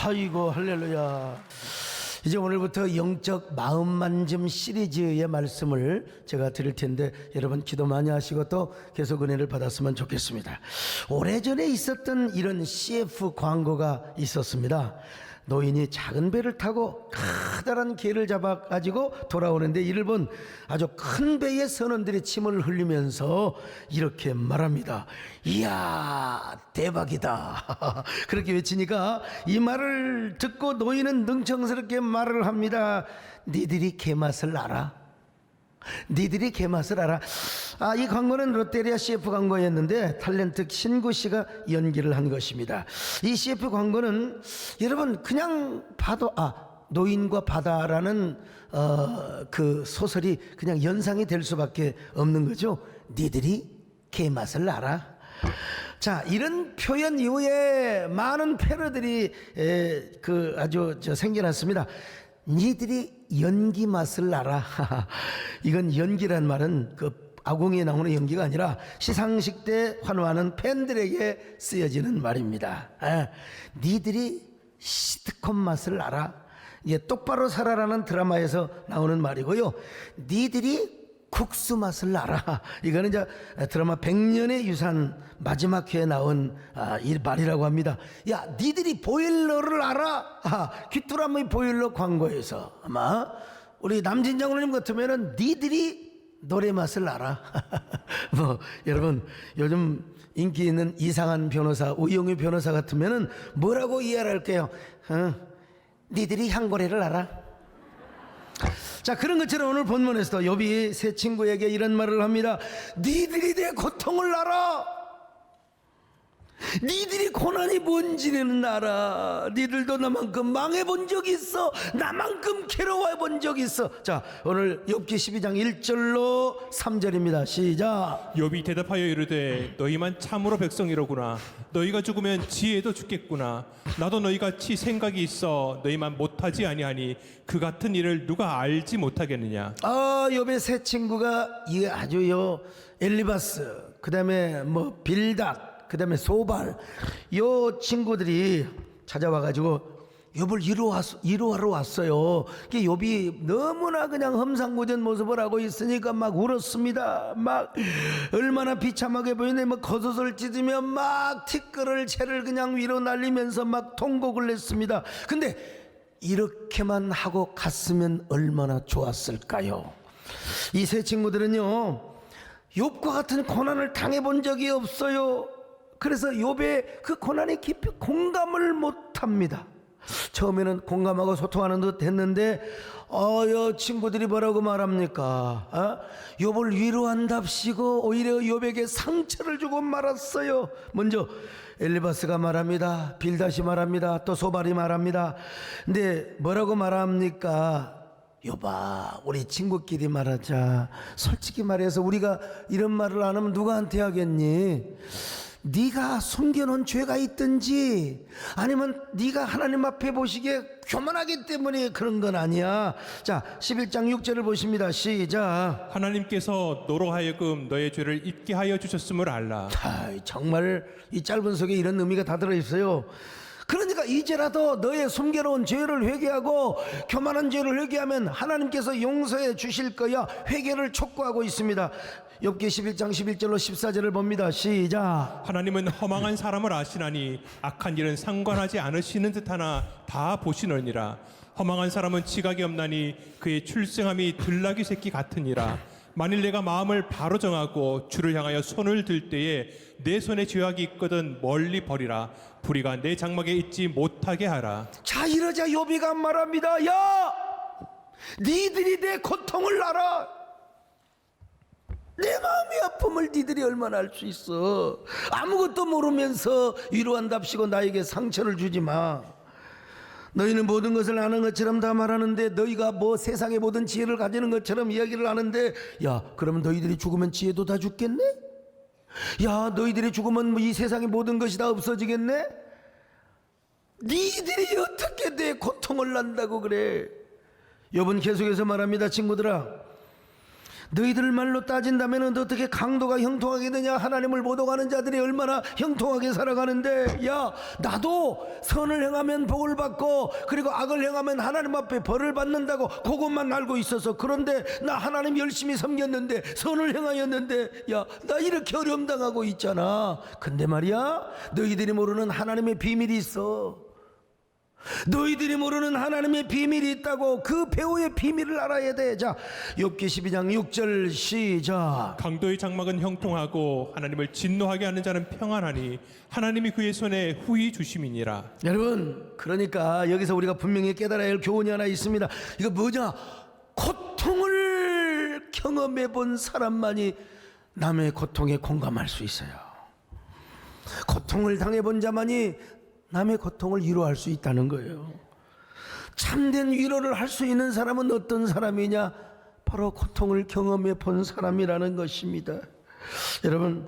아이고 할렐루야. 이제 오늘부터 영적 마음만짐 시리즈의 말씀을 제가 드릴 텐데 여러분 기도 많이 하시고 또 계속 은혜를 받았으면 좋겠습니다. 오래전에 있었던 이런 CF 광고가 있었습니다. 노인이 작은 배를 타고 커다란 개를 잡아가지고 돌아오는데 이를 본 아주 큰 배의 선원들이 침을 흘리면서 이렇게 말합니다. 이야 대박이다. 그렇게 외치니까 이 말을 듣고 노인은 능청스럽게 말을 합니다. 니들이 개맛을 알아? 니들이 개맛을 알아? 이 광고는 롯데리아 CF 광고였는데 탤런트 신구 씨가 연기를 한 것입니다. 이 CF 광고는 여러분 그냥 봐도 노인과 바다라는 그 소설이 그냥 연상이 될 수밖에 없는 거죠. 니들이 개맛을 알아? 자, 이런 표현 이후에 많은 패러들이 아주 생겨났습니다. 니들이 연기 맛을 알아. 이건 연기란 말은 그 아궁이에 나오는 연기가 아니라 시상식 때 환호하는 팬들에게 쓰여지는 말입니다. 니들이 시트콤 맛을 알아. 이게 똑바로 살아라는 드라마에서 나오는 말이고요. 니들이 국수 맛을 알아. 이거는 이제 드라마 100년의 유산 마지막 회에 나온 이 말이라고 합니다. 야, 니들이 보일러를 알아? 귀뚜라미 보일러 광고에서 아마 우리 남진 장로님 같으면은 니들이 노래 맛을 알아. 여러분 요즘 인기 있는 이상한 변호사, 우영우 변호사 같으면은 뭐라고 이해를 할게요? 니들이 향고래를 알아? 자, 그런 것처럼 오늘 본문에서도 욥이 세 친구에게 이런 말을 합니다. 니들이 내 고통을 알아. 니들이 고난이 뭔지는 알아. 니들도 나만큼 망해본 적이 있어. 나만큼 괴로워본 적이 있어. 자, 오늘 욥기 12장 1절로 3절입니다 시작. 욥이 대답하여 이르되 너희만 참으로 백성이로구나. 너희가 죽으면 지혜도 죽겠구나. 나도 너희같이 생각이 있어 너희만 못하지 아니하니 그 같은 일을 누가 알지 못하겠느냐. 욥의 세 친구가 이 아주요 엘리바스, 그 다음에 빌닷, 그 다음에 소발, 요 친구들이 찾아와가지고 욥을 위로하러 왔어요. 욥이 너무나 그냥 험상궂은 모습을 하고 있으니까 막 울었습니다. 막 얼마나 비참하게 보이네. 막 겉옷을 찢으며 막 티끌을 채를 그냥 위로 날리면서 막 통곡을 했습니다. 근데 이렇게만 하고 갔으면 얼마나 좋았을까요? 이 세 친구들은요 욥과 같은 고난을 당해본 적이 없어요. 그래서 욥의 그 고난에 깊이 공감을 못합니다. 처음에는 공감하고 소통하는 듯 했는데 요 친구들이 뭐라고 말합니까? 욥을 위로한답시고 오히려 욥에게 상처를 주고 말았어요. 먼저 엘리바스가 말합니다. 빌닷이 말합니다. 또 소발이 말합니다. 근데 뭐라고 말합니까? 욥아, 우리 친구끼리 말하자. 솔직히 말해서 우리가 이런 말을 안 하면 누구한테 하겠니? 네가 숨겨놓은 죄가 있든지 아니면 네가 하나님 앞에 보시기에 교만하기 때문에 그런 건 아니야. 자, 11장 6절을 보십니다 시작. 하나님께서 너로 하여금 너의 죄를 잊게 하여 주셨음을 알라. 정말 이 짧은 속에 이런 의미가 다 들어있어요. 그러니까 이제라도 너의 숨겨놓은 죄를 회개하고 교만한 죄를 회개하면 하나님께서 용서해 주실 거야. 회개를 촉구하고 있습니다. 욥기 11장 11절로 14절을 봅니다. 시작. 하나님은 허망한 사람을 아시나니 악한 일은 상관하지 않으시는 듯하나 다 보시느니라. 허망한 사람은 지각이 없나니 그의 출생함이 들나귀 새끼 같으니라. 만일 내가 마음을 바로 정하고 주를 향하여 손을 들 때에 내 손에 죄악이 있거든 멀리 버리라. 불의가 내 장막에 있지 못하게 하라. 자, 이러자 욥이가 말합니다. 야, 니들이 내 고통을 알아. 내 마음의 아픔을 니들이 얼마나 알 수 있어. 아무것도 모르면서 위로한답시고 나에게 상처를 주지 마. 너희는 모든 것을 아는 것처럼 다 말하는데, 너희가 뭐 세상의 모든 지혜를 가지는 것처럼 이야기를 하는데, 야, 그러면 너희들이 죽으면 지혜도 다 죽겠네? 야, 너희들이 죽으면 이 세상의 모든 것이 다 없어지겠네? 니들이 어떻게 내 고통을 난다고 그래? 욥은 계속해서 말합니다. 친구들아, 너희들 말로 따진다면 어떻게 강도가 형통하게 되냐? 하나님을 모독하는 자들이 얼마나 형통하게 살아가는데, 야, 나도 선을 행하면 복을 받고 그리고 악을 행하면 하나님 앞에 벌을 받는다고 그것만 알고 있어서, 그런데 나 하나님 열심히 섬겼는데, 선을 행하였는데, 야, 나 이렇게 어려움 당하고 있잖아. 근데 말이야, 너희들이 모르는 하나님의 비밀이 있어. 너희들이 모르는 하나님의 비밀이 있다고. 그 배후의 비밀을 알아야 돼. 자, 욥기 12장 6절 시작. 강도의 장막은 형통하고 하나님을 진노하게 하는 자는 평안하니 하나님이 그의 손에 후히 주심이니라. 여러분, 그러니까 여기서 우리가 분명히 깨달아야 할 교훈이 하나 있습니다. 이거 뭐냐? 고통을 경험해 본 사람만이 남의 고통에 공감할 수 있어요. 고통을 당해본 자만이 남의 고통을 위로할 수 있다는 거예요. 참된 위로를 할 수 있는 사람은 어떤 사람이냐? 바로 고통을 경험해 본 사람이라는 것입니다. 여러분,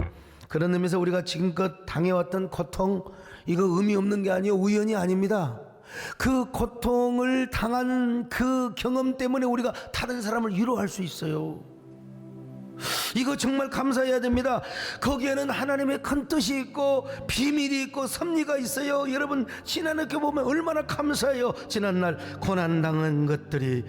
그런 의미에서 우리가 지금껏 당해왔던 고통, 이거 의미 없는 게 아니에요. 우연이 아닙니다. 그 고통을 당한 그 경험 때문에 우리가 다른 사람을 위로할 수 있어요. 이거 정말 감사해야 됩니다. 거기에는 하나님의 큰 뜻이 있고 비밀이 있고 섭리가 있어요. 여러분, 지난해 보면 얼마나 감사해요. 지난날 고난당한 것들이,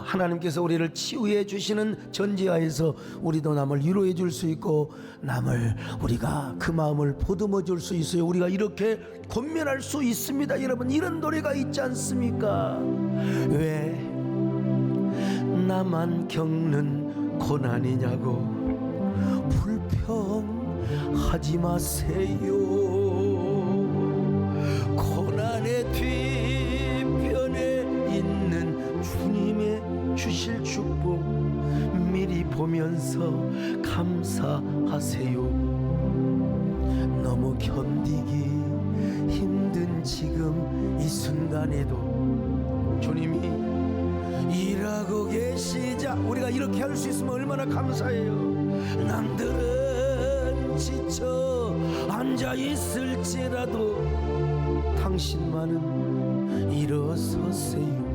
하나님께서 우리를 치유해 주시는 전지하에서 우리도 남을 위로해 줄 수 있고, 남을 우리가 그 마음을 보듬어 줄 수 있어요. 우리가 이렇게 권면할 수 있습니다. 여러분, 이런 노래가 있지 않습니까? 왜 나만 겪는 고난이냐고 불평하지 마세요. 고난의 뒤편에 있는 주님의 주실 축복 미리 보면서 감사하세요. 너무 견디기 힘든 지금 이 순간에도 주님이 일하고 계시자. 우리가 이렇게 할 수 있으면 얼마나 감사해요. 남들은 지쳐 앉아 있을지라도 당신만은 일어서세요.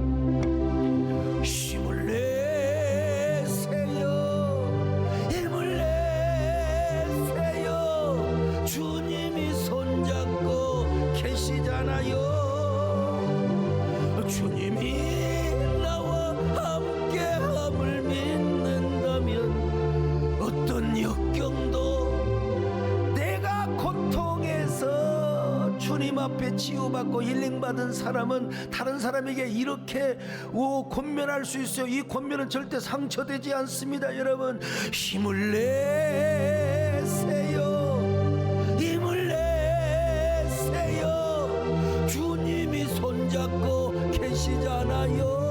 힘을 내세요. 힘을 내세요. 주님이 손잡고 계시잖아요. 주님이 역경도 내가 고통에서 주님 앞에 치유받고 힐링받은 사람은 다른 사람에게 이렇게 권면할 수 있어요. 이 권면은 절대 상처되지 않습니다. 여러분, 힘을 내세요. 힘을 내세요. 주님이 손잡고 계시잖아요.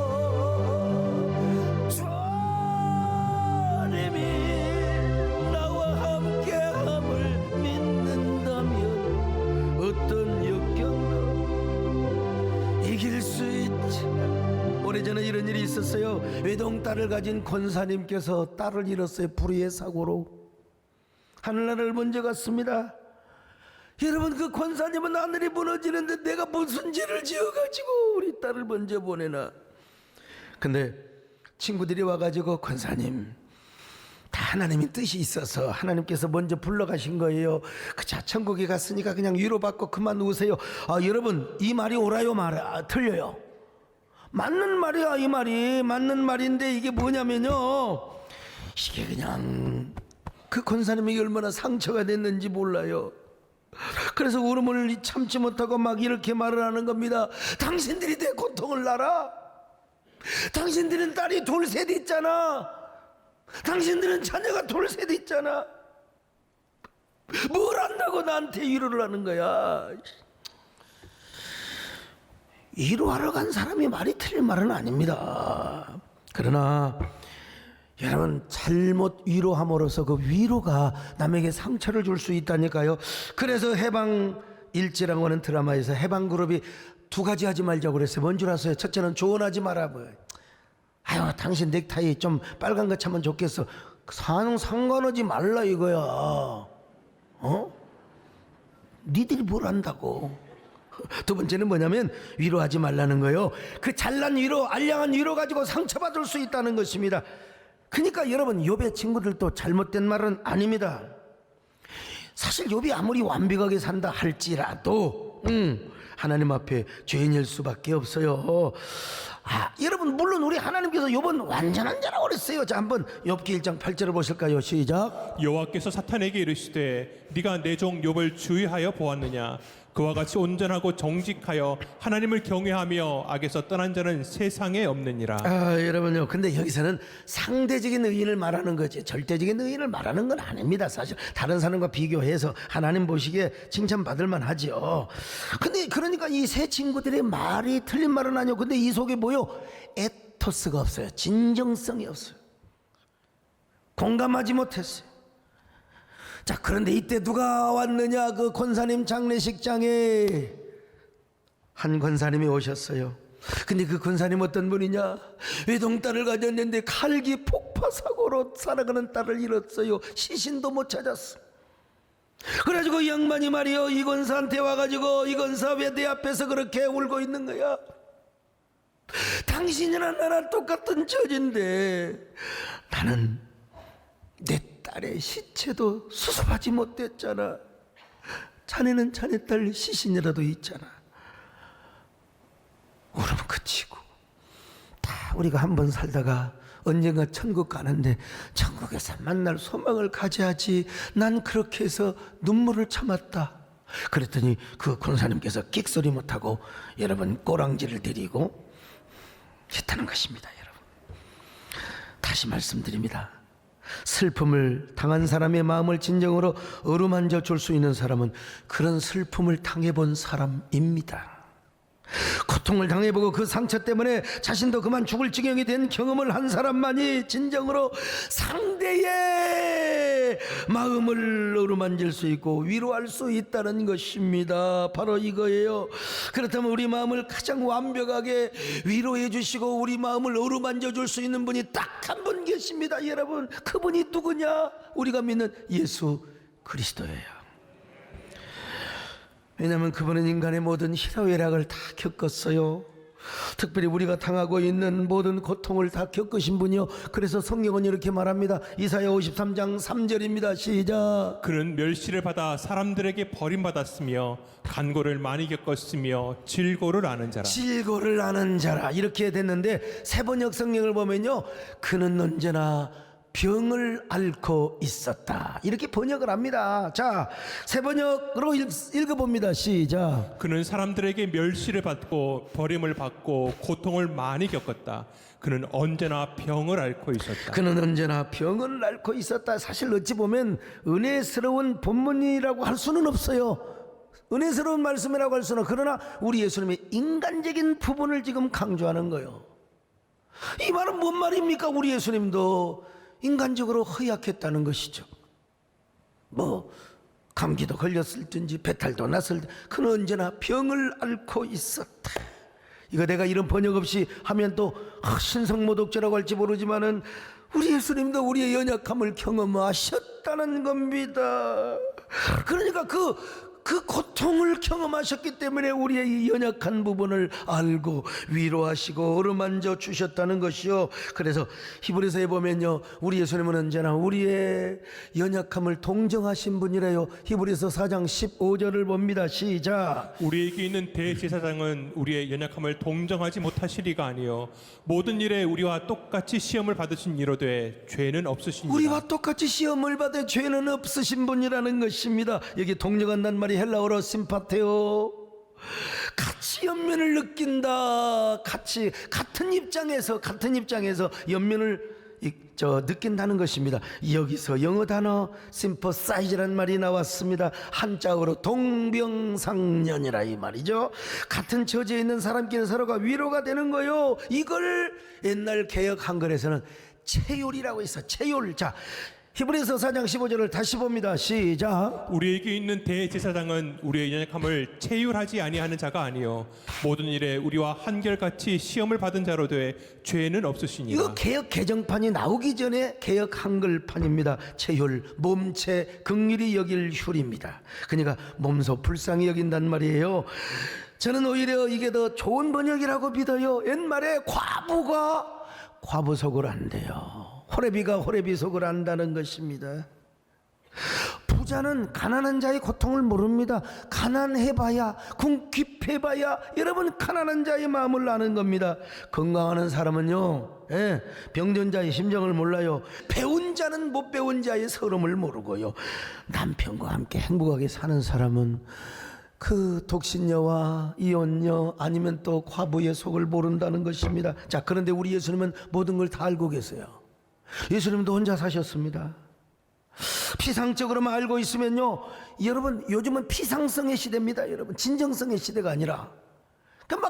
오래전에 이런 일이 있었어요. 외동딸을 가진 권사님께서 딸을 잃었어요. 불의의 사고로 하늘나라를 먼저 갔습니다. 여러분, 그 권사님은 하늘이 무너지는데 내가 무슨 죄를 지어가지고 우리 딸을 먼저 보내나. 근데 친구들이 와가지고, 권사님, 다 하나님의 뜻이 있어서 하나님께서 먼저 불러가신 거예요. 그자 천국에 갔으니까 그냥 위로받고 그만 우세요. 여러분 이 말이 옳아요 틀려요? 맞는 말이야. 이 말이 맞는 말인데 이게 뭐냐면요, 이게 그냥 그 권사님에게 얼마나 상처가 됐는지 몰라요. 그래서 울음을 참지 못하고 막 이렇게 말을 하는 겁니다. 당신들이 내 고통을 알아? 당신들은 딸이 둘셋 있잖아. 당신들은 자녀가 둘셋 있잖아. 뭘 안다고 나한테 위로를 하는 거야. 위로하러 간 사람이 말이 틀린 말은 아닙니다. 그러나 여러분, 잘못 위로함으로써 그 위로가 남에게 상처를 줄 수 있다니까요. 그래서 해방일지라고 하는 드라마에서 해방그룹이 두 가지 하지 말자고 그랬어요. 뭔 줄 아세요? 첫째는 조언하지 마라. 아유, 당신 넥타이 좀 빨간 거 차면 좋겠어. 상관하지 말라 이거야. 니들이 뭘 안다고. 두 번째는 뭐냐면 위로하지 말라는 거예요. 그 잘난 위로, 알량한 위로 가지고 상처받을 수 있다는 것입니다. 그러니까 여러분, 욥의 친구들도 잘못된 말은 아닙니다. 사실 욥이 아무리 완벽하게 산다 할지라도 하나님 앞에 죄인일 수밖에 없어요. 여러분, 물론 우리 하나님께서 욥은 완전한 자라고 그랬어요. 자, 한번 욥기 1장 8절을 보실까요? 시작. 여호와께서 사탄에게 이르시되 네가 내 종 욥을 주의하여 보았느냐. 그와 같이 온전하고 정직하여 하나님을 경외하며 악에서 떠난 자는 세상에 없느니라. 여러분요, 근데 여기서는 상대적인 의인을 말하는 거지 절대적인 의인을 말하는 건 아닙니다. 사실 다른 사람과 비교해서 하나님 보시기에 칭찬받을 만하죠. 근데 그러니까 이 세 친구들의 말이 틀린 말은 아니요. 근데 이 속에 뭐요? 에토스가 없어요. 진정성이 없어요. 공감하지 못했어요. 자, 그런데 이때 누가 왔느냐? 그 권사님 장례식장에 한 권사님이 오셨어요. 근데 그 권사님 어떤 분이냐? 외동딸을 가졌는데 칼기 폭파 사고로 살아가는 딸을 잃었어요. 시신도 못 찾았어. 그래가지고 이 양반이 말이요, 이 권사한테 와가지고, 이 권사 왜 내 앞에서 그렇게 울고 있는 거야? 당신이나 나랑 똑같은 처지인데 나는 내 딸의 시체도 수습하지 못했잖아. 자네는 자네 딸 시신이라도 있잖아. 울음 그치고, 다 우리가 한번 살다가 언젠가 천국 가는데 천국에서 만날 소망을 가져야지. 난 그렇게 해서 눈물을 참았다. 그랬더니 그 권사님께서 끽소리 못하고 여러분 꼬랑지를 데리고 했다는 것입니다. 여러분, 다시 말씀드립니다. 슬픔을 당한 사람의 마음을 진정으로 어루만져 줄 수 있는 사람은 그런 슬픔을 당해본 사람입니다. 고통을 당해보고 그 상처 때문에 자신도 그만 죽을 지경이 된 경험을 한 사람만이 진정으로 상대의 마음을 어루만질 수 있고 위로할 수 있다는 것입니다. 바로 이거예요. 그렇다면 우리 마음을 가장 완벽하게 위로해 주시고 우리 마음을 어루만져 줄 수 있는 분이 딱 한 분 계십니다. 여러분, 그분이 누구냐? 우리가 믿는 예수 그리스도예요. 왜냐하면 그분은 인간의 모든 희노애락을 다 겪었어요. 특별히 우리가 당하고 있는 모든 고통을 다 겪으신 분이요. 그래서 성경은 이렇게 말합니다. 이사야 53장 3절입니다. 시작. 그는 멸시를 받아 사람들에게 버림받았으며 간고를 많이 겪었으며 질고를 아는 자라. 질고를 아는 자라, 이렇게 됐는데 세번역 성경을 보면요, 그는 언제나 병을 앓고 있었다, 이렇게 번역을 합니다. 자, 세번역으로 읽어봅니다. 시작. 그는 사람들에게 멸시를 받고 버림을 받고 고통을 많이 겪었다. 그는 언제나 병을 앓고 있었다. 그는 언제나 병을 앓고 있었다. 사실 어찌 보면 은혜스러운 본문이라고 할 수는 없어요. 은혜스러운 말씀이라고 할 수는. 그러나 우리 예수님의 인간적인 부분을 지금 강조하는 거예요. 이 말은 뭔 말입니까? 우리 예수님도 인간적으로 허약했다는 것이죠. 감기도 걸렸을든지 배탈도 났을 때 그는 언제나 병을 앓고 있었다. 이거 내가 이런 번역 없이 하면 또 신성모독죄라고 할지 모르지만은 우리 예수님도 우리의 연약함을 경험하셨다는 겁니다. 그러니까 그 그 고통을 경험하셨기 때문에 우리의 이 연약한 부분을 알고 위로하시고 어루만져 주셨다는 것이요. 그래서 히브리서에 보면요, 우리 예수님은 언제나 우리의 연약함을 동정하신 분이래요. 히브리서 4장 15절을 봅니다. 시작. 우리에게 있는 대제사장은 우리의 연약함을 동정하지 못하시리가 아니요 모든 일에 우리와 똑같이 시험을 받으신 이로되 죄는 없으시니라. 우리와 똑같이 시험을 받아 죄는 없으신 분이라는 것입니다. 여기 동정한다는 말이 헬라어로 심파테오, 같이 연민을 느낀다. 같은 입장에서 연민을 느낀다는 것입니다. 여기서 영어 단어 심퍼사이즈라는 말이 나왔습니다. 한자어로 동병상련이라 이 말이죠. 같은 처지에 있는 사람끼리 서로가 위로가 되는 거요. 이걸 옛날 개역 한글에서는 체율이라고 했어. 체율. 자, 히브리서 4장 15절을 다시 봅니다. 시작. 우리에게 있는 대제사장은 우리의 연약함을 체휼하지 아니하는 자가 아니요 모든 일에 우리와 한결같이 시험을 받은 자로 돼 죄는 없으시니라. 이거 개역 개정판이 나오기 전에 개역 한글판입니다. 체율, 몸체, 긍휼히 여길 휼입니다. 그러니까 몸소 불쌍히 여긴단 말이에요. 저는 오히려 이게 더 좋은 번역이라고 믿어요. 옛말에 과부가 과부 속을 안대요. 호레비가 호레비 속을 안다는 것입니다. 부자는 가난한 자의 고통을 모릅니다. 가난해봐야, 궁핍해봐야 여러분 가난한 자의 마음을 아는 겁니다. 건강한 사람은요, 병든 자의 심정을 몰라요. 배운 자는 못 배운 자의 서름을 모르고요. 남편과 함께 행복하게 사는 사람은 그 독신녀와 이혼녀 아니면 또 과부의 속을 모른다는 것입니다. 자, 그런데 우리 예수님은 모든 걸 다 알고 계세요. 예수님도 혼자 사셨습니다. 피상적으로만 알고 있으면요, 여러분 요즘은 피상성의 시대입니다. 여러분 진정성의 시대가 아니라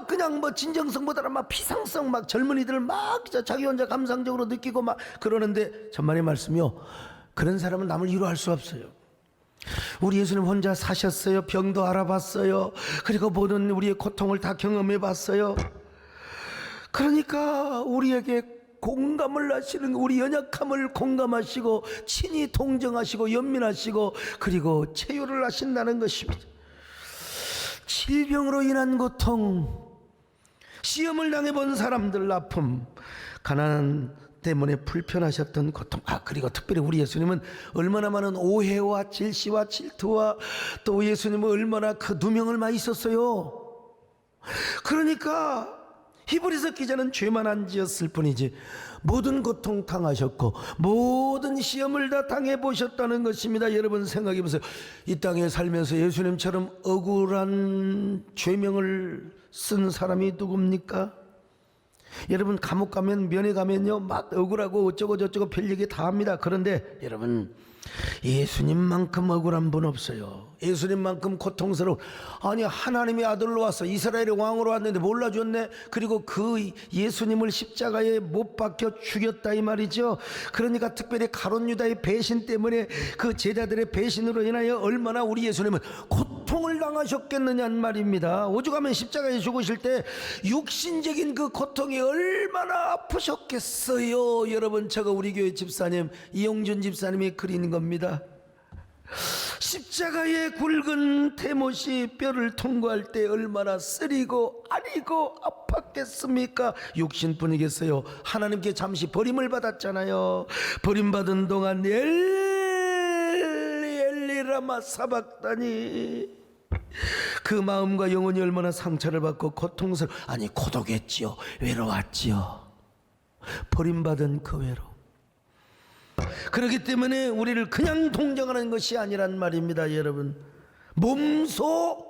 그냥 진정성보다는 막 피상성, 막 젊은이들 막 자기 혼자 감상적으로 느끼고 막 그러는데 천만의 말씀이요, 그런 사람은 남을 위로할 수 없어요. 우리 예수님 혼자 사셨어요. 병도 알아봤어요. 그리고 모든 우리의 고통을 다 경험해 봤어요. 그러니까 우리에게 공감을 하시는, 우리 연약함을 공감하시고 친히 동정하시고 연민하시고 그리고 체휼을 하신다는 것입니다. 질병으로 인한 고통, 시험을 당해본 사람들 아픔, 가난 때문에 불편하셨던 고통, 그리고 특별히 우리 예수님은 얼마나 많은 오해와 질시와 질투와 또 예수님은 얼마나 그 누명을 많이 썼어요. 그러니까 히브리서 기자는 죄만 안 지었을 뿐이지 모든 고통 당하셨고 모든 시험을 다 당해보셨다는 것입니다. 여러분 생각해 보세요. 이 땅에 살면서 예수님처럼 억울한 죄명을 쓴 사람이 누굽니까? 여러분 감옥 가면, 면회 가면요 막 억울하고 어쩌고 저쩌고 별 얘기 다 합니다. 그런데 여러분 예수님만큼 억울한 분 없어요. 예수님만큼 고통스러운, 아니 하나님의 아들로 와서 이스라엘의 왕으로 왔는데 몰라줬네. 그리고 그 예수님을 십자가에 못 박혀 죽였다 이 말이죠. 그러니까 특별히 가룟 유다의 배신 때문에, 그 제자들의 배신으로 인하여 얼마나 우리 예수님은 고통을 당하셨겠느냐는 말입니다. 오죽하면 십자가에 죽으실 때 육신적인 그 고통이 얼마나 아프셨겠어요. 여러분 저거 우리 교회 집사님 이용준 집사님이 그린 겁니다. 십자가의 굵은 대못이 뼈를 통과할 때 얼마나 쓰리고 아리고 아팠겠습니까? 육신뿐이겠어요. 하나님께 잠시 버림을 받았잖아요. 버림받은 동안 엘리 라마 사박다니, 그 마음과 영혼이 얼마나 상처를 받고 고독했지요. 외로웠지요. 버림받은 그 외로움. 그렇기 때문에 우리를 그냥 동정하는 것이 아니란 말입니다. 여러분 몸소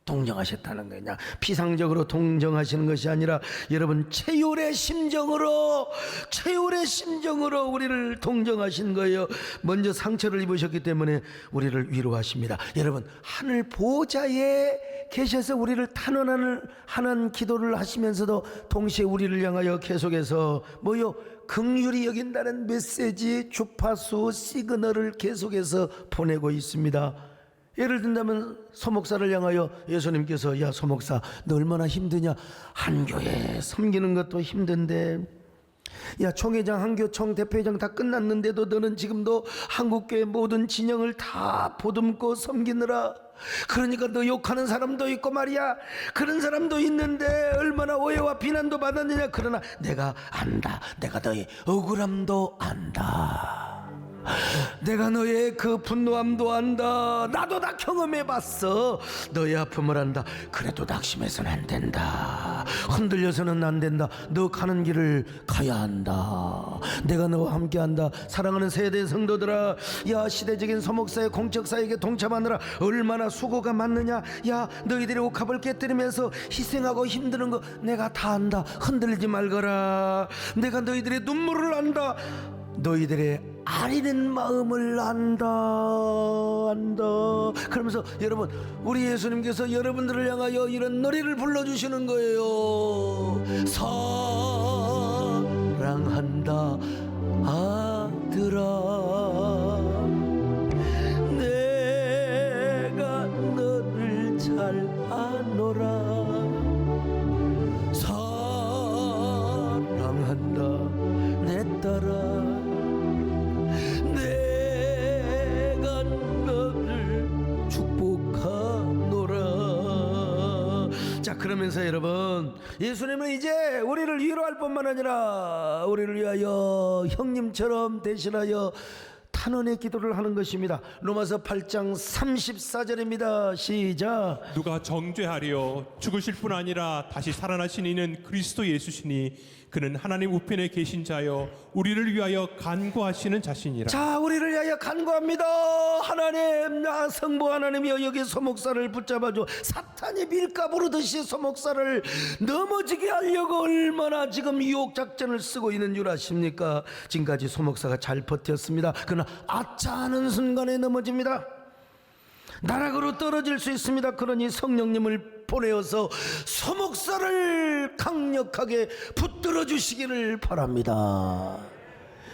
동정하셨다는 거예요. 그냥 피상적으로 동정하시는 것이 아니라 여러분 체휼의 심정으로 우리를 동정하신 거예요. 먼저 상처를 입으셨기 때문에 우리를 위로하십니다. 여러분 하늘 보좌에 계셔서 우리를 탄원하는 기도를 하시면서도 동시에 우리를 향하여 계속해서 긍휼히 여긴다는 메시지, 주파수, 시그널을 계속해서 보내고 있습니다. 예를 든다면 소목사를 향하여 예수님께서, 야 소목사 너 얼마나 힘드냐, 한교회 섬기는 것도 힘든데, 야 총회장, 한교총 대표회장 다 끝났는데도 너는 지금도 한국교회 모든 진영을 다 보듬고 섬기느라 그러니까 너 욕하는 사람도 있고 말이야. 그런 사람도 있는데 얼마나 오해와 비난도 받았느냐. 그러나 내가 안다. 내가 너의 억울함도 안다. 내가 너의 그 분노함도 안다. 나도 다 경험해봤어. 너의 아픔을 안다. 그래도 낙심해서는 안 된다. 흔들려서는 안 된다. 너 가는 길을 가야 한다. 내가 너와 함께한다. 사랑하는 세대 성도들아, 야, 시대적인 서목사의 공적사에게 동참하느라 얼마나 수고가 많느냐. 야, 너희들이 옥합을 깨뜨리면서 희생하고 힘드는 거 내가 다 안다. 흔들리지 말거라. 내가 너희들의 눈물을 안다. 너희들의 아리는 마음을 안다. 그러면서 여러분, 우리 예수님께서 여러분들을 향하여 이런 노래를 불러주시는 거예요. 사랑한다 아들아, 내가 너를 잘 아노라. 사랑한다 내 딸아, 내가 너를 축복하노라. 자, 그러면서 여러분, 예수님은 이제 우리를 위로할 뿐만 아니라 우리를 위하여 형님처럼 대신하여 탄원의 기도를 하는 것입니다. 로마서 8장 34절입니다. 시작. 누가 정죄하리요? 죽으실 뿐 아니라 다시 살아나신 이는 그리스도 예수시니 그는 하나님 우편에 계신 자여 우리를 위하여 간구하시는 자신이라. 자, 우리를 위하여 간구합니다. 하나님, 나 성부 하나님이여, 여기 소목사를 붙잡아줘. 사탄이 밀가 부르듯이 소목사를 넘어지게 하려고 얼마나 지금 유혹작전을 쓰고 있는 줄 아십니까? 지금까지 소목사가 잘 버텼습니다. 그러나 아차 하는 순간에 넘어집니다. 나락으로 떨어질 수 있습니다. 그러니 성령님을 보내어서 소목사를 강력하게 붙들어 주시기를 바랍니다.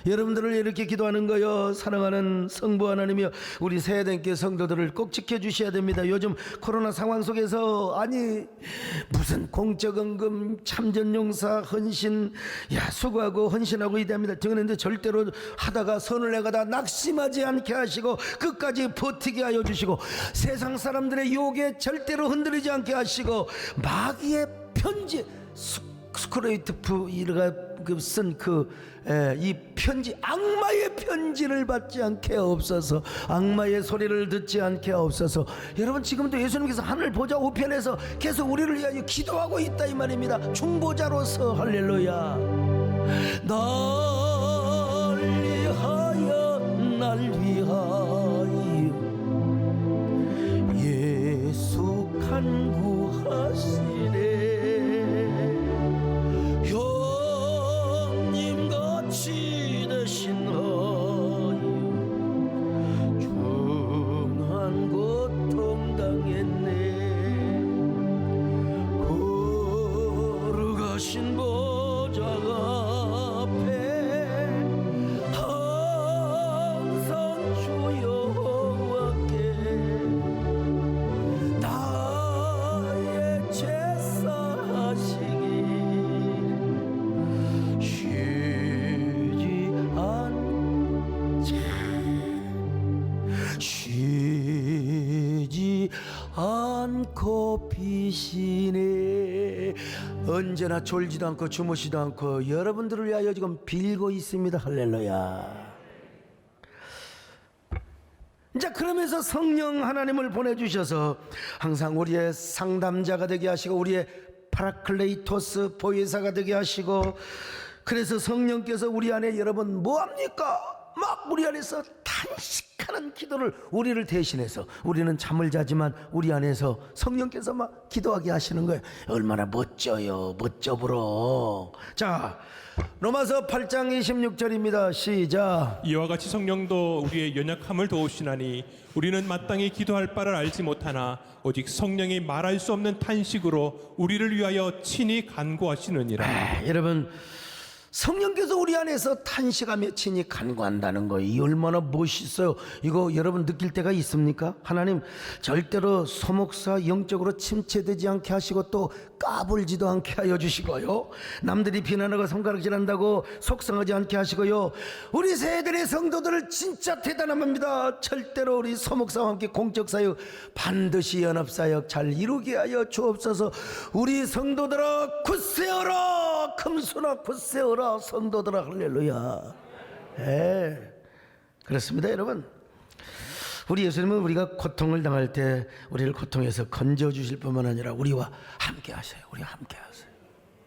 여러분들을 이렇게 기도하는 거요, 사랑하는 성부 하나님이여, 우리 세대께 성도들을 꼭 지켜주셔야 됩니다. 요즘 코로나 상황 속에서 아니 무슨 공적언금, 참전용사, 헌신, 야, 수고하고 헌신하고 이대합니다. 그런데 절대로 하다가 선을 내가다 낙심하지 않게 하시고 끝까지 버티게 하여 주시고, 세상 사람들의 유혹에 절대로 흔들리지 않게 하시고, 마귀의 편지 스크레이트프 이가 쓴 이 편지, 악마의 편지를 받지 않게 하옵소서. 악마의 소리를 듣지 않게 하옵소서. 여러분, 지금도 예수님께서 하늘 보좌 우편에서 계속 우리를 위하여 기도하고 있다 이 말입니다. 중보자로서. 할렐루야. 날 위하여, 날 위하여 예수 간구하시네. 형님같이 대신하여 중한 고통 당했네. 거룩하신 보좌 앞에 항상 주 여호와께 나의 제사 하시길 쉬지 않고 비시네. 언제나 졸지도 않고 주무시도 않고 여러분들을 위하여 지금 빌고 있습니다. 할렐루야. 자, 그러면서 성령 하나님을 보내주셔서 항상 우리의 상담자가 되게 하시고, 우리의 파라클레이토스 보혜사가 되게 하시고, 그래서 성령께서 우리 안에, 여러분 뭐합니까? 막 우리 안에서 탄식하는 기도를, 우리를 대신해서, 우리는 잠을 자지만 우리 안에서 성령께서 막 기도하게 하시는 거예요. 얼마나 멋져요. 멋져 불어. 자, 로마서 8장 26절입니다. 시작. 이와 같이 성령도 우리의 연약함을 도우시나니 우리는 마땅히 기도할 바를 알지 못하나 오직 성령이 말할 수 없는 탄식으로 우리를 위하여 친히 간구하시느니라. 여러분, 성령께서 우리 안에서 탄식하며 친히 간구한다는 거예요. 이 얼마나 멋있어요. 이거 여러분 느낄 때가 있습니까? 하나님 절대로 소목사 영적으로 침체되지 않게 하시고 또 까불지도 않게 하여 주시고요, 남들이 비난하고 손가락질한다고 속상하지 않게 하시고요, 우리 세대의 성도들을 진짜 대단합니다. 절대로 우리 소목사와 함께 공적사역 반드시 연합사역 잘 이루게 하여 주옵소서. 우리 성도들아 굳세어라, 금수나 굳세어라, 성도들아. 할렐루야. 그렇습니다. 여러분, 우리 예수님은 우리가 고통을 당할 때 우리를 고통에서 건져주실 뿐만 아니라 우리와 함께 하셔요. 우리와 함께 하세요.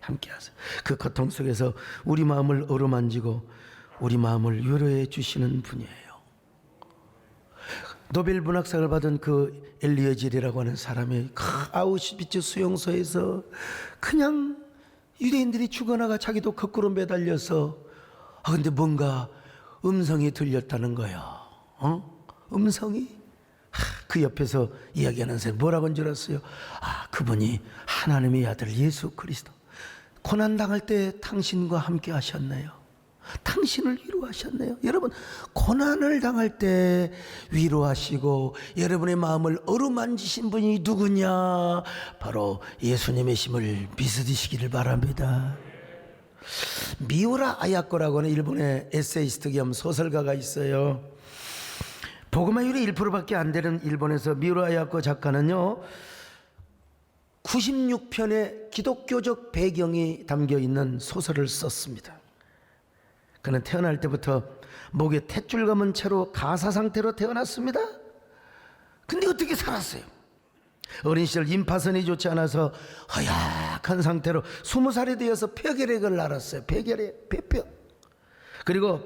함께 하세요. 그 고통 속에서 우리 마음을 어루만지고 우리 마음을 위로해 주시는 분이에요. 노벨 문학상을 받은 그 엘리에젤이라고 하는 사람이 아우슈비츠 수용소에서 그냥 유대인들이 죽어나가 자기도 거꾸로 매달려서 근데 뭔가 음성이 들렸다는 거야. 음성이? 그 옆에서 이야기하는 사람이 뭐라고 한 줄 알았어요? 그분이 하나님의 아들 예수 그리스도, 고난당할 때 당신과 함께 하셨네요. 당신을 위로하셨네요. 여러분, 고난을 당할 때 위로하시고 여러분의 마음을 어루만지신 분이 누구냐? 바로 예수님의 심을 믿으시기를 바랍니다. 미우라 아야코라고 하는 일본의 에세이스트 겸 소설가가 있어요. 복음화율이 1%밖에 안 되는 일본에서 미우라 아야코 작가는요, 96편의 기독교적 배경이 담겨있는 소설을 썼습니다. 그는 태어날 때부터 목에 탯줄 감은 채로 가사 상태로 태어났습니다. 근데 어떻게 살았어요? 어린 시절 임파선이 좋지 않아서 허약한 상태로 20살이 되어서 폐결핵을 앓았어요. 폐병. 그리고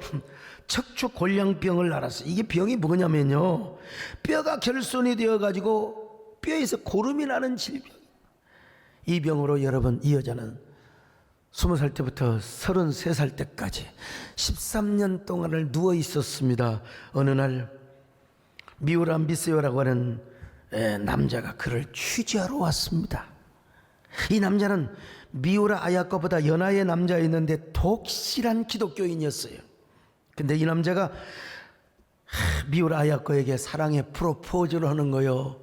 척추 골량병을 앓았어요. 이게 병이 뭐냐면요, 뼈가 결손이 되어가지고 뼈에서 고름이 나는 질병. 이 병으로 여러분, 이 여자는 20살 때부터 33살 때까지 13년 동안을 누워 있었습니다. 어느 날 미우라 미스요라고 하는 남자가 그를 취재하러 왔습니다. 이 남자는 미우라 아야코보다 연하의 남자였는데 독실한 기독교인이었어요. 근데 이 남자가 미우라 아야코에게 사랑의 프로포즈를 하는 거요.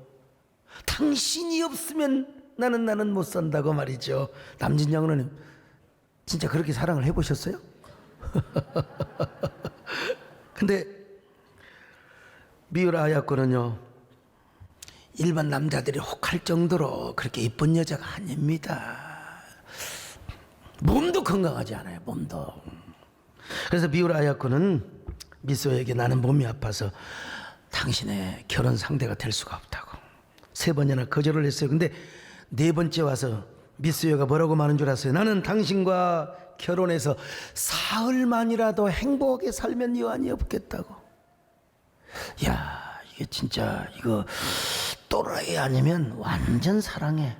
당신이 없으면 나는 못 산다고 말이죠. 남진 장로님, 진짜 그렇게 사랑을 해보셨어요? 근데 미우라 아야코는요, 일반 남자들이 혹할 정도로 그렇게 이쁜 여자가 아닙니다. 몸도 건강하지 않아요. 몸도. 그래서 미우라 아야코는 미소에게 나는 몸이 아파서 당신의 결혼 상대가 될 수가 없다고 3번이나 거절을 했어요. 근데 4번째 와서 미스요가 뭐라고 말한 줄 아세요? 나는 당신과 결혼해서 사흘만이라도 행복하게 살면 여한이 없겠다고. 야, 이게 진짜 이거 또라이 아니면 완전 사랑해.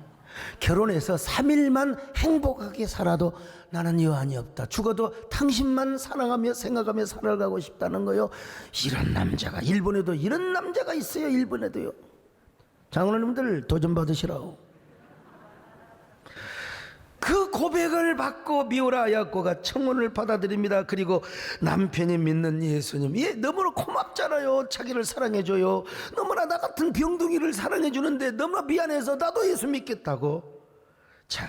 결혼해서 3일만 행복하게 살아도 나는 여한이 없다. 죽어도 당신만 사랑하며 생각하며 살아가고 싶다는 거요. 이런 남자가, 일본에도 이런 남자가 있어요. 일본에도요. 장로님들 도전 받으시라고. 그 고백을 받고 미우라 아야코가 청혼을 받아들입니다. 그리고 남편이 믿는 예수님, 너무나 고맙잖아요. 자기를 사랑해줘요. 너무나 나 같은 병둥이를 사랑해주는데 너무나 미안해서 나도 예수 믿겠다고. 참,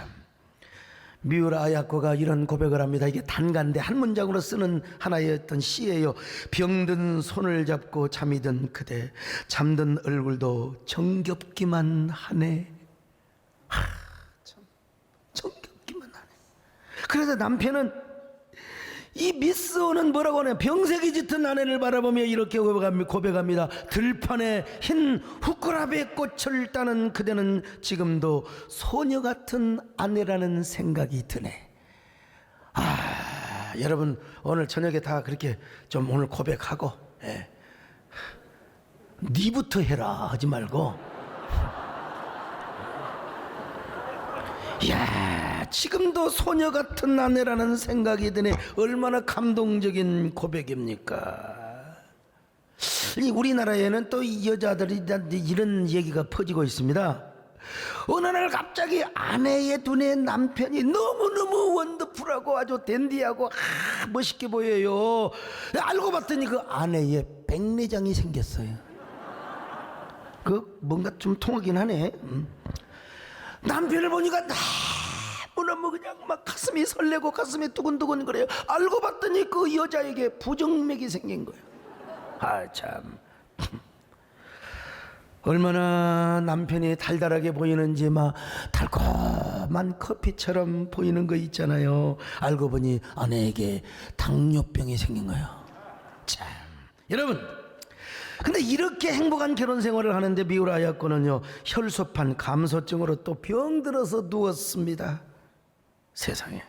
미우라 아야코가 이런 고백을 합니다. 이게 단가인데 한 문장으로 쓰는 하나의 어떤 시예요. 병든 손을 잡고 잠이 든 그대, 잠든 얼굴도 정겹기만 하네. 그래서 남편은, 이 미스오는 뭐라고 하냐, 병색이 짙은 아내를 바라보며 이렇게 고백합니다. 들판에 흰 후크라베 꽃을 따는 그대는 지금도 소녀 같은 아내라는 생각이 드네. 여러분, 오늘 저녁에 다 그렇게 좀 오늘 고백하고, 니부터 해라 하지 말고, 야, 지금도 소녀 같은 아내라는 생각이 드네. 얼마나 감동적인 고백입니까? 우리나라에는 또 이 여자들이 이런 얘기가 퍼지고 있습니다. 어느 날 갑자기 아내의 눈에 남편이 너무너무 너무 원더풀하고 아주 댄디하고 멋있게 보여요. 알고 봤더니 그 아내에 백내장이 생겼어요. 그 뭔가 좀 통하긴 하네. 남편을 보니까 너무너무 그냥 막 가슴이 설레고 가슴이 두근두근 그래요. 알고 봤더니 그 여자에게 부정맥이 생긴 거예요. 아 참. 얼마나 남편이 달달하게 보이는지 막 달콤한 커피처럼 보이는 거 있잖아요. 알고 보니 아내에게 당뇨병이 생긴 거예요. 참. 여러분, 근데 이렇게 행복한 결혼 생활을 하는데 미우라 야코는요, 혈소판 감소증으로 또 병들어서 누웠습니다. 세상에.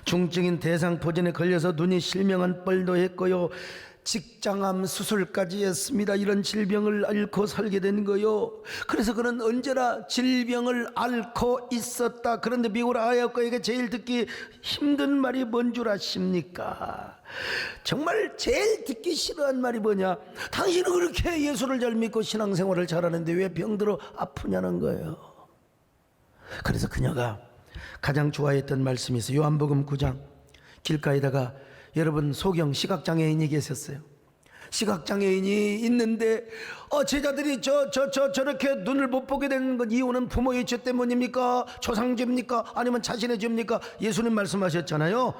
중증인 대상포진에 걸려서 눈이 실명한 뻘도 했고요, 직장암 수술까지 했습니다. 이런 질병을 앓고 살게 된 거요. 그래서 그는 언제나 질병을 앓고 있었다. 그런데 미우라 아야코에게 제일 듣기 힘든 말이 뭔 줄 아십니까? 정말 제일 듣기 싫어한 말이 뭐냐? 당신은 그렇게 예수를 잘 믿고 신앙생활을 잘하는데 왜 병들어 아프냐는 거예요. 그래서 그녀가 가장 좋아했던 말씀이 있어요. 요한복음 9장 길가에다가 여러분 소경 시각장애인이 계셨어요. 시각장애인이 있는데 제자들이 저렇게 눈을 못 보게 되는 건 이유는 부모의 죄 때문입니까? 조상죄입니까? 아니면 자신의 죄입니까? 예수님 말씀하셨잖아요.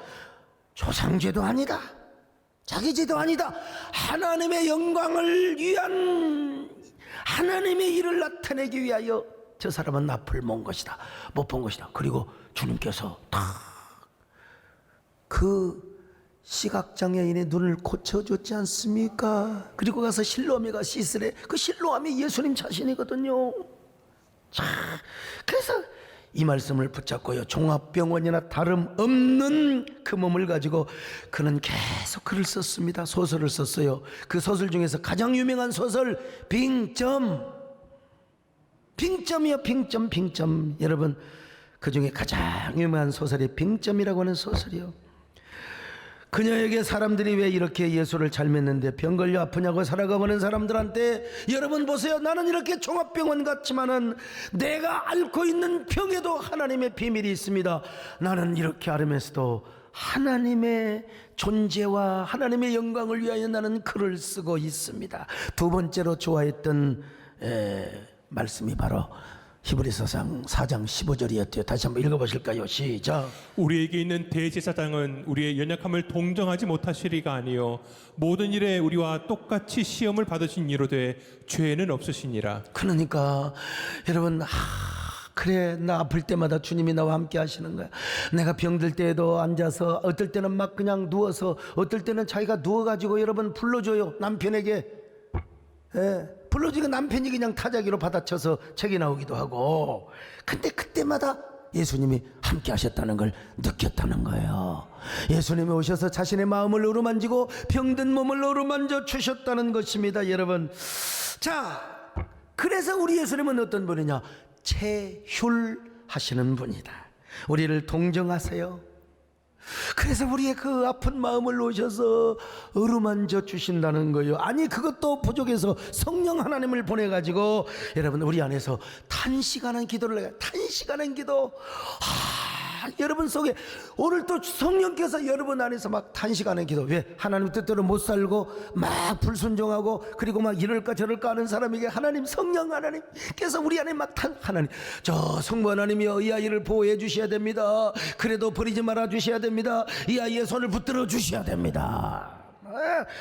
조상죄도 아니다, 자기 죄도 아니다. 하나님의 영광을 위한 하나님의 일을 나타내기 위하여 저 사람은 앞을 못 본 것이다. 그리고 주님께서 그 시각장애인의 눈을 고쳐줬지 않습니까? 그리고 가서 실로암이가 씻으래. 그 실로암이 예수님 자신이거든요. 자, 그래서 이 말씀을 붙잡고요, 종합병원이나 다름없는 그 몸을 가지고 그는 계속 글을 썼습니다. 소설을 썼어요. 그 소설 중에서 가장 유명한 소설 빙점이요. 빙점. 여러분, 그 중에 가장 유명한 소설이 빙점이라고 하는 소설이요. 그녀에게 사람들이 왜 이렇게 예수를 잘 믿는데 병 걸려 아프냐고 살아가고 하는 사람들한테, 여러분 보세요, 나는 이렇게 종합병원 같지만은 내가 앓고 있는 병에도 하나님의 비밀이 있습니다. 나는 이렇게 앓으면서도 하나님의 존재와 하나님의 영광을 위하여 나는 글을 쓰고 있습니다. 두 번째로 좋아했던 말씀이 바로 히브리서상 4장 15절이었대요. 다시 한번 읽어보실까요? 시작. 우리에게 있는 대제사장은 우리의 연약함을 동정하지 못하시리가 아니요 모든 일에 우리와 똑같이 시험을 받으신 이로되 죄는 없으시니라. 그러니까 여러분, 그래, 나 아플 때마다 주님이 나와 함께 하시는 거야. 내가 병들 때에도 앉아서, 어떨 때는 막 그냥 누워서, 어떨 때는 자기가 누워가지고 여러분 불러줘요, 남편에게. 불러주니까 남편이 그냥 타자기로 받아쳐서 책이 나오기도 하고. 근데 그때마다 예수님이 함께 하셨다는 걸 느꼈다는 거예요. 예수님이 오셔서 자신의 마음을 어루만지고 병든 몸을 어루만져 주셨다는 것입니다, 여러분. 자, 그래서 우리 예수님은 어떤 분이냐? 체휼하시는 분이다. 우리를 동정하세요. 그래서 우리의 그 아픈 마음을 오셔서 어루만져 주신다는 거예요. 아니, 그것도 부족해서 성령 하나님을 보내가지고 여러분 우리 안에서 탄식하는 기도를 해요. 탄식하는 기도. 여러분 속에 오늘 또 성령께서 여러분 안에서 막 탄식하는 기도. 왜? 하나님 뜻대로 못 살고 막 불순종하고 그리고 막 이럴까 저럴까 하는 사람에게 하나님, 성령 하나님께서 우리 안에 막 하나님, 저 성부 하나님이여, 이 아이를 보호해 주셔야 됩니다. 그래도 버리지 말아 주셔야 됩니다. 이 아이의 손을 붙들어 주셔야 됩니다.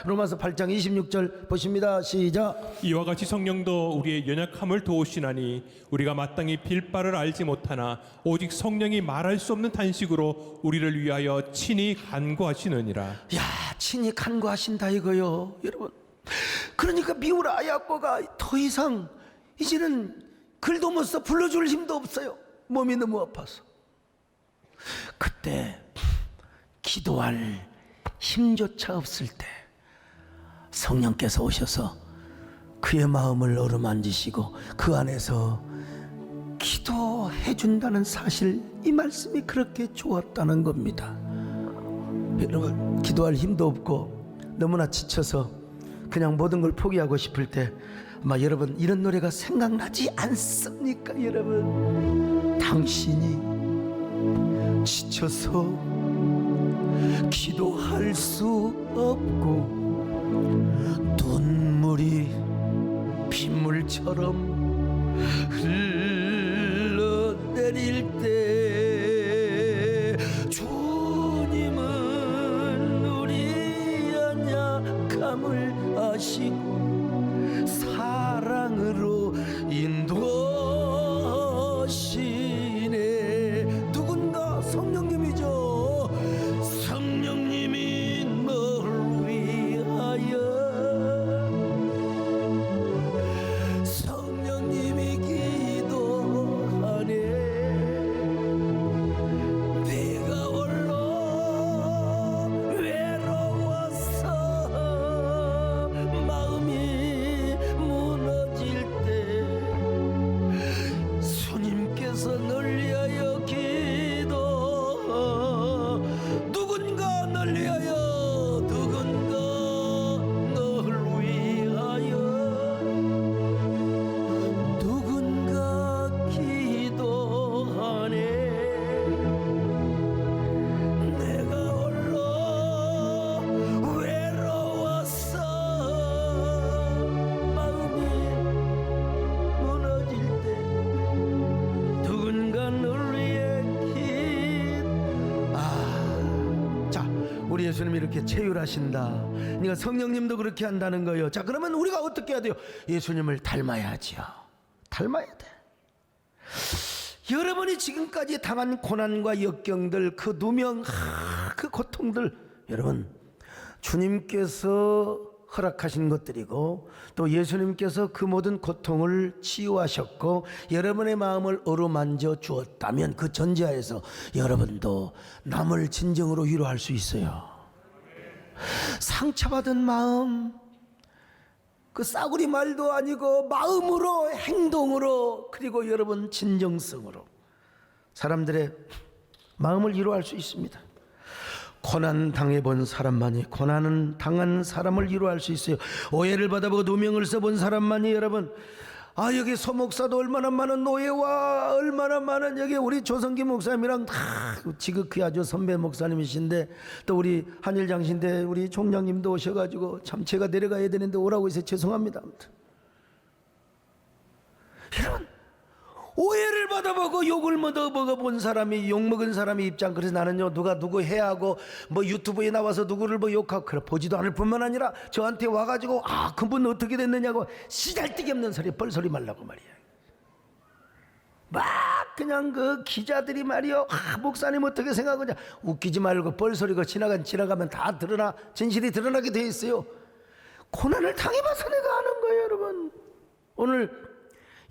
로마서 8장 26절 보십니다. 시작. 이와 같이 성령도 우리의 연약함을 도우시나니 우리가 마땅히 빌 바를 알지 못하나 오직 성령이 말할 수 없는 탄식으로 우리를 위하여 친히 간구하시느니라. 야, 친히 간구하신다 이거요, 여러분. 그러니까 미우라 아야코가 더 이상 이제는 글도 못 써, 불러줄 힘도 없어요. 몸이 너무 아파서. 그때 기도할 힘조차 없을 때 성령께서 오셔서 그의 마음을 어루만지시고 그 안에서 기도해 준다는 사실, 이 말씀이 그렇게 좋았다는 겁니다. 여러분, 기도할 힘도 없고 너무나 지쳐서 그냥 모든 걸 포기하고 싶을 때 아마 여러분 이런 노래가 생각나지 않습니까? 여러분, 당신이 지쳐서 기도할 수 없고 눈물이 빗물처럼 흘러내릴 때 주님은 우리의 약함을 아시고 사랑으로 인도하시네. 누군가 성령님이죠. 성령님이 널 위하여, 성령님이 기도하네. 내가 홀로 외로워서 마음이 무너질 때 주님께서 널 위하여 기도, 누군가 널 위하여, 누군가 널 위하여, 누군가 기도하네. 내가 홀로 외로워서 마음이 무너질 때 누군가 널 위해 자, 우리 예수님이 이렇게 체휼하신다. 그러니까 성령님도 그렇게 한다는 거예요. 자, 그러면 우리가 어떻게 해야 돼요? 예수님을 닮아야지요. 닮아야 돼. 여러분이 지금까지 당한 고난과 역경들, 그 누명, 그 고통들, 여러분 주님께서 허락하신 것들이고 또 예수님께서 그 모든 고통을 치유하셨고 여러분의 마음을 어루만져 주었다면 그 전제하에서 여러분도 남을 진정으로 위로할 수 있어요. 상처받은 마음, 그 싸구리 말도 아니고 마음으로, 행동으로, 그리고 여러분 진정성으로 사람들의 마음을 위로할 수 있습니다. 고난 당해본 사람만이 고난은 당한 사람을 위로할 수 있어요. 오해를 받아보고 누명을 써본 사람만이 여러분, 여기 소 목사도 얼마나 많은 노예와 얼마나 많은, 여기 우리 조성기 목사님이랑 다 지극히 아주 선배 목사님이신데 또 우리 한일장신대 우리 총장님도 오셔가지고 참 제가 내려가야 되는데 오라고 해서 죄송합니다. 아무튼 여러분, 오해를 받아보고 욕을 먹어본 사람이, 욕먹은 사람이 입장, 그래서 나는요 누가 누구 해하고 뭐 유튜브에 나와서 누구를 뭐 욕하고 그래 보지도 않을 뿐만 아니라 저한테 와가지고 그분 어떻게 됐느냐고 씨잘데기 없는 소리, 뻘소리 말라고 말이야. 막 그냥 그 기자들이 말이요, 목사님 어떻게 생각하냐, 웃기지 말고 뻘소리가 지나가면 다 드러나, 진실이 드러나게 돼 있어요. 고난을 당해봐서 내가 아는 거예요. 여러분, 오늘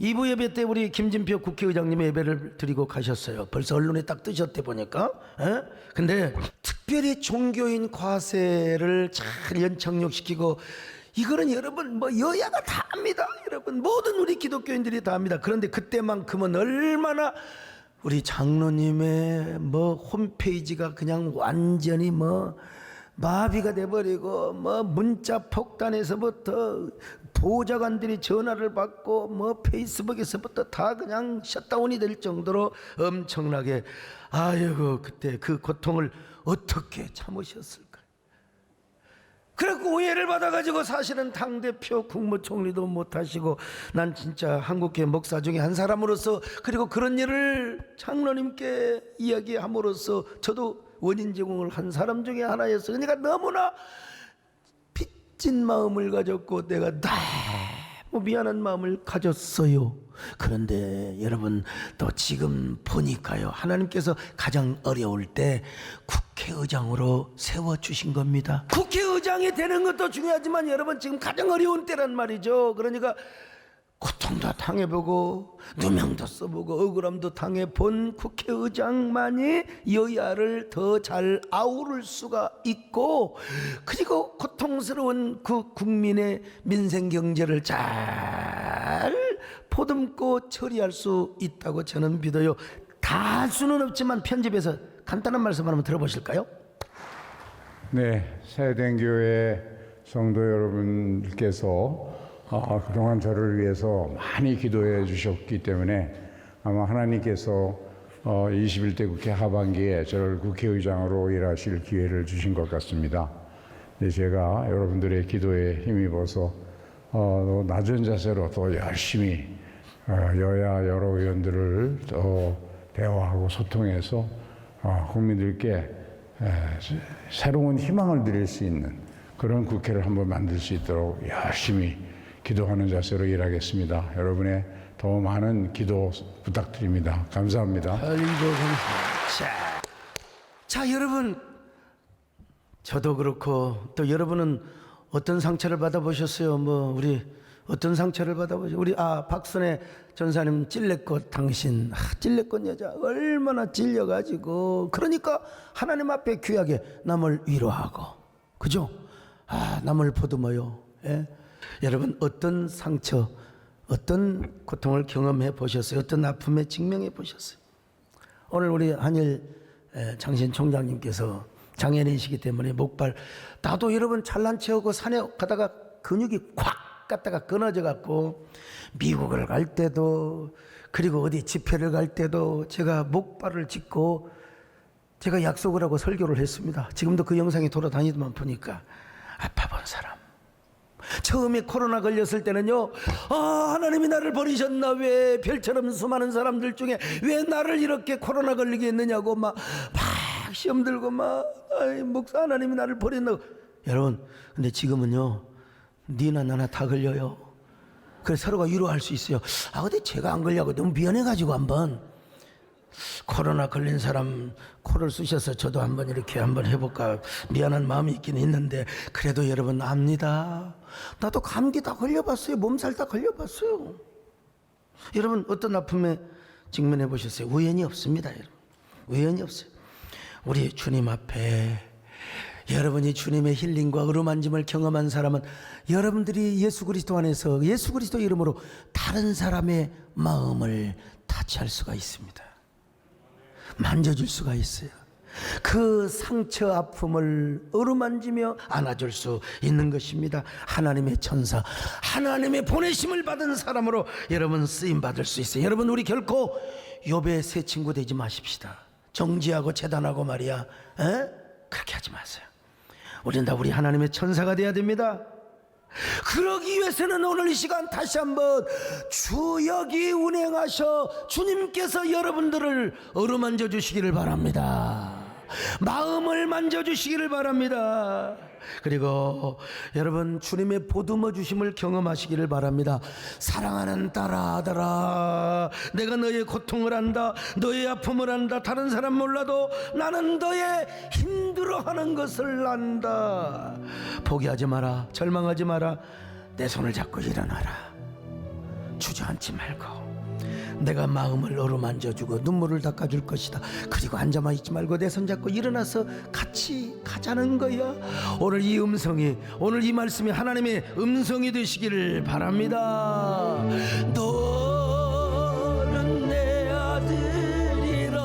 2부 예배 때 우리 김진표 국회의장님이 예배를 드리고 가셨어요. 벌써 언론에 딱 뜨셨대 보니까. 근데 특별히 종교인 과세를 잘 연착륙시키고, 이거는 여러분 뭐 여야가 다 합니다. 여러분 모든 우리 기독교인들이 다 합니다. 그런데 그때만큼은 얼마나 우리 장로님의 뭐 홈페이지가 그냥 완전히 뭐 마비가 돼버리고, 뭐 문자 폭탄에서부터 보좌관들이 전화를 받고 뭐 페이스북에서부터 다 그냥 셧다운이 될 정도로 엄청나게, 아이고 그때 그 고통을 어떻게 참으셨을까. 그래갖고 오해를 받아가지고 사실은 당대표 국무총리도 못하시고, 난 진짜 한국교회 목사 중에 한 사람으로서, 그리고 그런 일을 장로님께 이야기함으로써 저도 원인 제공을 한 사람 중에 하나였어요. 그러니까 너무나 빚진 마음을 가졌고 내가 너무 미안한 마음을 가졌어요. 그런데 여러분 또 지금 보니까요, 하나님께서 가장 어려울 때 국회의장으로 세워주신 겁니다. 국회의장이 되는 것도 중요하지만 여러분 지금 가장 어려운 때란 말이죠. 그러니까 고통도 당해보고 누명도 써보고 억울함도 당해본 국회의장만이 여야를 더 잘 아우를 수가 있고, 그리고 고통스러운 그 국민의 민생 경제를 잘 보듬고 처리할 수 있다고 저는 믿어요. 다 할 수는 없지만 편집해서 간단한 말씀 한번 들어보실까요? 네, 세den교회 성도 여러분께서 그동안 저를 위해서 많이 기도해 주셨기 때문에 아마 하나님께서 21대 국회 하반기에 저를 국회의장으로 일하실 기회를 주신 것 같습니다. 제가 여러분들의 기도에 힘입어서 낮은 자세로 또 열심히 여야 여러 의원들을 또 대화하고 소통해서 국민들께 새로운 희망을 드릴 수 있는 그런 국회를 한번 만들 수 있도록 열심히 기도하는 자세로 일하겠습니다. 여러분의 더 많은 기도 부탁드립니다. 감사합니다. 아이고, 자, 여러분, 저도 그렇고 또 여러분은 어떤 상처를 받아보셨어요? 우리 어떤 상처를 받아보셨어요? 우리 박선혜 전사님 찔레꽃 당신, 찔레꽃 여자 얼마나 찔려가지고, 그러니까 하나님 앞에 귀하게 남을 위로하고, 그죠? 남을 보듬어요. 예? 여러분, 어떤 상처, 어떤 고통을 경험해 보셨어요? 어떤 아픔에 직면해 보셨어요? 오늘 우리 한일 장신 총장님께서 장애인이시기 때문에 목발, 나도 여러분 잘난 체하고 산에 가다가 근육이 콱 갔다가 끊어져 갖고 미국을 갈 때도, 그리고 어디 집회를 갈 때도 제가 목발을 짚고 제가 약속을 하고 설교를 했습니다. 지금도 그 영상이 돌아다니더만 보니까 아파본 사람, 처음에 코로나 걸렸을 때는요, 하나님이 나를 버리셨나, 왜 별처럼 수많은 사람들 중에 왜 나를 이렇게 코로나 걸리게 했느냐고 막 시험 들고 목사 하나님이 나를 버렸나. 여러분, 근데 지금은요, 니나 나나 다 걸려요. 그래서 서로가 위로할 수 있어요. 근데 제가 안 걸려고 너무 미안해가지고 한번 코로나 걸린 사람 코를 쑤셔서 저도 한번 이렇게 한번 해볼까 미안한 마음이 있긴 있는데, 그래도 여러분 압니다. 나도 감기 다 걸려봤어요. 몸살 다 걸려봤어요. 여러분, 어떤 아픔에 직면해 보셨어요? 우연이 없습니다. 여러분, 우연이 없어요. 우리 주님 앞에 여러분이 주님의 힐링과 어루만짐을 경험한 사람은 여러분들이 예수 그리스도 안에서 예수 그리스도 이름으로 다른 사람의 마음을 타치할 수가 있습니다. 만져줄 수가 있어요. 그 상처 아픔을 어루만지며 안아줄 수 있는 것입니다. 하나님의 천사, 하나님의 보내심을 받은 사람으로 여러분 쓰임 받을 수 있어요. 여러분, 우리 결코 욥의 새 친구 되지 마십시다. 정지하고 재단하고 말이야, 그렇게 하지 마세요. 우리는 다 우리 하나님의 천사가 돼야 됩니다. 그러기 위해서는 오늘 이 시간 다시 한번 주역이 운행하셔 주님께서 여러분들을 어루만져 주시기를 바랍니다. 마음을 만져주시기를 바랍니다. 그리고 여러분, 주님의 보듬어 주심을 경험하시기를 바랍니다. 사랑하는 딸아, 내가 너의 고통을 안다, 너의 아픔을 안다. 다른 사람 몰라도 나는 너의 힘들어하는 것을 안다. 포기하지 마라, 절망하지 마라. 내 손을 잡고 일어나라. 주저앉지 말고 내가 마음을 어루만져주고 눈물을 닦아줄 것이다. 그리고 앉아만 있지 말고 내 손 잡고 일어나서 같이 가자는 거야. 오늘 이 음성이, 오늘 이 말씀이 하나님의 음성이 되시기를 바랍니다. 너는 내 아들이라.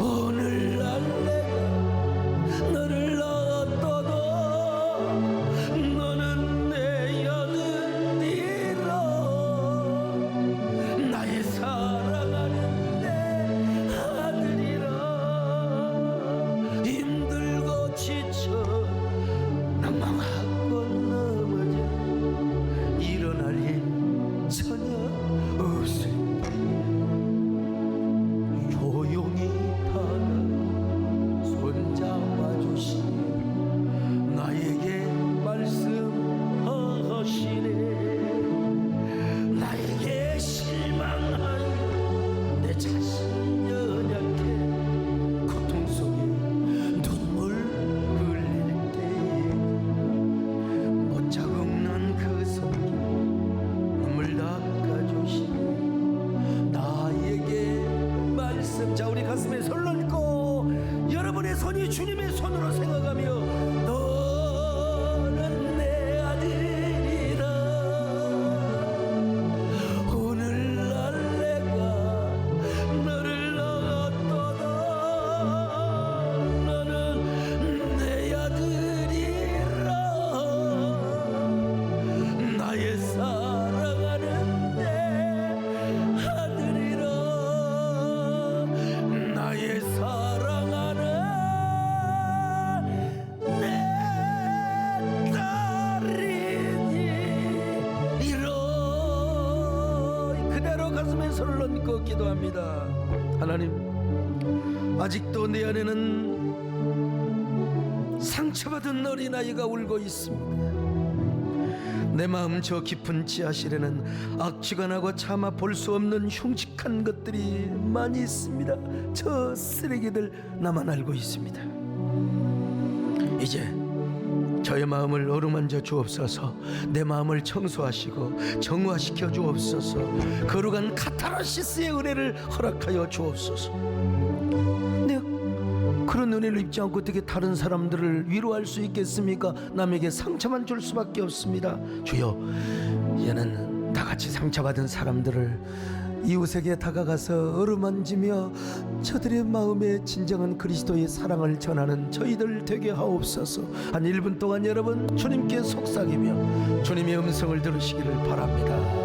오늘날 내가 너를 낳았도다. 너는 내 아들이라. 나의 사랑하는 내 아들이라. 힘들고 지쳐 낭망하고 넘어져 일어날 일 전혀 없을 때 조용히 다가 손잡아 주시니 나에게 말씀하시네. 나에게 실망하여 내 자신 연약해 고통 속에 눈물 흘릴 때에 못 자국난 그 손길 눈물 닦아주시네. 나에게 말씀. 자, 우리 가슴에 손 얹고 여러분의 손이 주님의 손으로 생각하며 너는 내 아들이라. 오늘날 내가 너를 낳았도다. 너는 내 아들이라. 나의 사랑하는 내 아들이라. 손을 얹고 기도합니다. 하나님, 아직도 내 안에는 상처받은 어린아이가 울고 있습니다. 내 마음 저 깊은 지하실에는 악취가 차마 볼 수 없는 흉측한 것들이 많이 있습니다. 저 쓰레기들 나만 알고 있습니다. 이제 저의 마음을 어루만져 주옵소서. 내 마음을 청소하시고 정화시켜 주옵소서. 거룩한 카타르시스의 은혜를 허락하여 주옵소서. 내가 그런 은혜를 입지 않고 어떻게 다른 사람들을 위로할 수 있겠습니까? 남에게 상처만 줄 수밖에 없습니다. 주여, 이제는 다같이 상처받은 사람들을 이웃에게 다가가서 어루만지며 저들의 마음에 진정한 그리스도의 사랑을 전하는 저희들 되게 하옵소서. 한 1분 동안 여러분 주님께 속삭이며 주님의 음성을 들으시기를 바랍니다.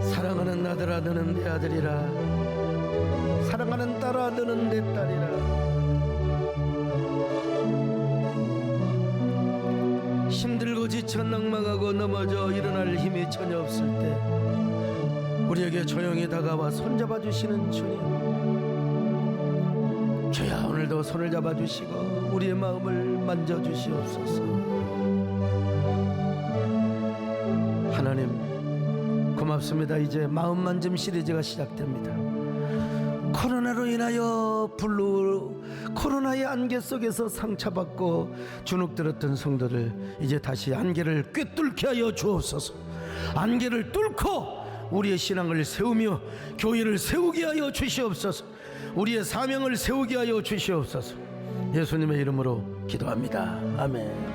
사랑하는 아들아, 너는 내 아들이라. 사랑하는 딸아, 너는 내 딸이라. 힘들고 지쳐 낭망하고 넘어져 일어날 힘이 전혀 없을 때 우리에게 조용히 다가와 손잡아 주시는 주님, 주야, 오늘도 손을 잡아 주시고 우리의 마음을 만져 주시옵소서. 하나님, 고맙습니다. 이제 마음만짐 시리즈가 시작됩니다. 코로나로 인하여 코로나의 안개 속에서 상처받고 주눅들었던 성도들, 이제 다시 안개를 꿰뚫게 하여 주옵소서. 안개를 뚫고 우리의 신앙을 세우며 교회를 세우게 하여 주시옵소서. 우리의 사명을 세우게 하여 주시옵소서. 예수님의 이름으로 기도합니다. 아멘.